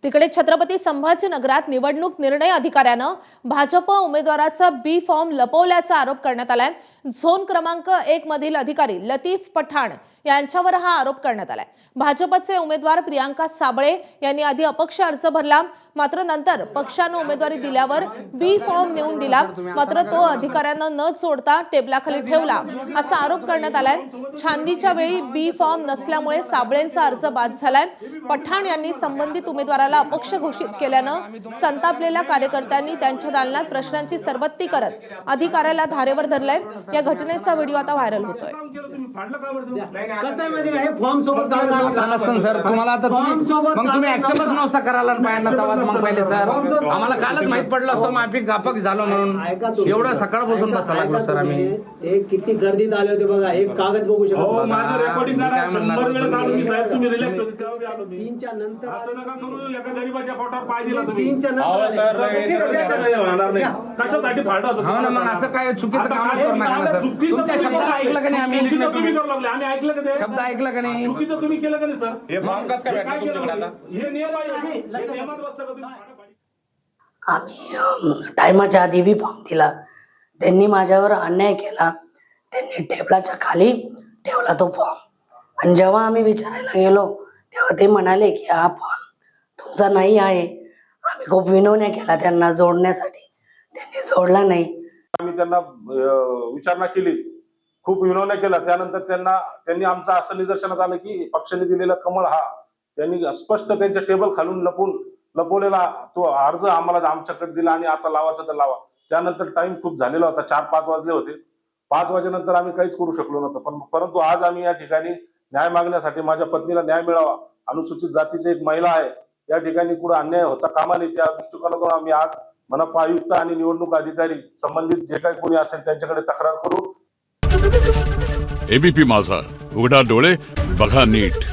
तिकडे छत्रपती संभाजीनगरात निवडणूक निर्णय अधिकाऱ्यानं भाजप उमेदवाराचा बी फॉर्म लपवल्याचा आरोप करण्यात आलाय। झोन क्रमांक 1 मधील अधिकारी लतीफ पठाण यांच्यावर हा आरोप करण्यात आलाय। भाजपचे उमेदवार प्रियांका साबळे यांनी आधी अपक्ष अर्ज भरला, मात्र नंतर पक्षाने उमेदवारी दिल्यावर बी फॉर्म नेऊन दिला, मात्र तो अधिकाऱ्यांना न जोडता टेबलाखाली ठेवला असा आरोप करण्यात आलाय। छाननीच्या वेळी बी फॉर्म नसल्यामुळे साबळेंचा अर्ज बाद झालाय। पठाण यांनी संबंधित उमेदवाराला अपक्ष घोषित केल्यानं संतापलेल्या कार्यकर्त्यांनी त्यांच्या दालनात प्रश्नांची सरबत्ती करत अधिकाऱ्याला धारेवर धरलंय। या घटनेचा व्हिडिओ आता व्हायरल होतोय। फॉर्म सोबत सर तुम्हाला आता तुम्ही ऍक्सेप्टच नव्हता करायला पाहिजे ना मग पहिले सर आम्हाला कालच माहित पडलं असतं माफी गापक झालं म्हणून एवढं सकाळपासून बसायला लागलो सर आम्ही ते किती गर्दीत आले होते बघा। एक कागद बघू शकत हो माझं रेकॉर्डिंग करा 100 वेळा आलो मी साहेब तुम्ही रिलॅक्स होते तेव्हा बी आलो मी 3च्या नंतर असं नका करू एका गरीबाच्या पोटावर पाय दिला तुम्ही 3च्या नंतर होणार नाही कशासाठी फाडला होता हो ना मग असं काय चुकीचं कामच करू नका ना सर तुमच्या शब्दाला ऐकलं का नाही आम्ही तुम्ही करू लागले आम्ही ऐकलं का ते शब्द ऐकला का नाही चुकीचं तुम्ही केलं का नाही सर हे फॉर्म कसं काय भेटलं तुमच्याकडे आता हे नियम आहे हे नियमात बसतं का तुम्ही आम्ही टायमाच्या आधी बी फॉर्म दिला, त्यांनी माझ्यावर अन्याय केला, त्यांनी टेबलाच्या खाली ठेवला तो फॉर्म। आणि जेव्हा आम्ही विचारायला गेलो तेव्हा ते म्हणाले की हा फॉर्म तुमचा नाही आहे। आम्ही खूप विनवण्या केला त्यांना जोडण्यासाठी, त्यांनी जोडला नाही। आम्ही त्यांना विचारणा केली, खूप विनवण्या केला, त्यानंतर त्यांनी आमचं असं निदर्शनात आलं की पक्षाने दिलेला कमळ हा त्यांनी स्पष्ट त्यांच्या टेबल खालून लपवलेला तो अर्ज आम्हाला आमच्याकडे दिला आणि आता लावायचा तर लावा। त्यानंतर टाइम खूप झालेला होता, 4-5 वाजले होते। 5 वाजेनंतर आम्ही काहीच करू शकलो नव्हतो, परंतु आज आम्ही या ठिकाणी न्याय मागण्यासाठी, माझ्या पत्नीला न्याय मिळावा, अनुसूचित जातीची एक महिला आहे, या ठिकाणी कुठं अन्याय होता कामा नये, त्या दृष्टिकोनातून आम्ही आज मनपा आयुक्त आणि निवडणूक अधिकारी संबंधित जे काही कोणी असेल त्यांच्याकडे तक्रार करू। एबीपी माझा, उघडा डोळे बघा नीट।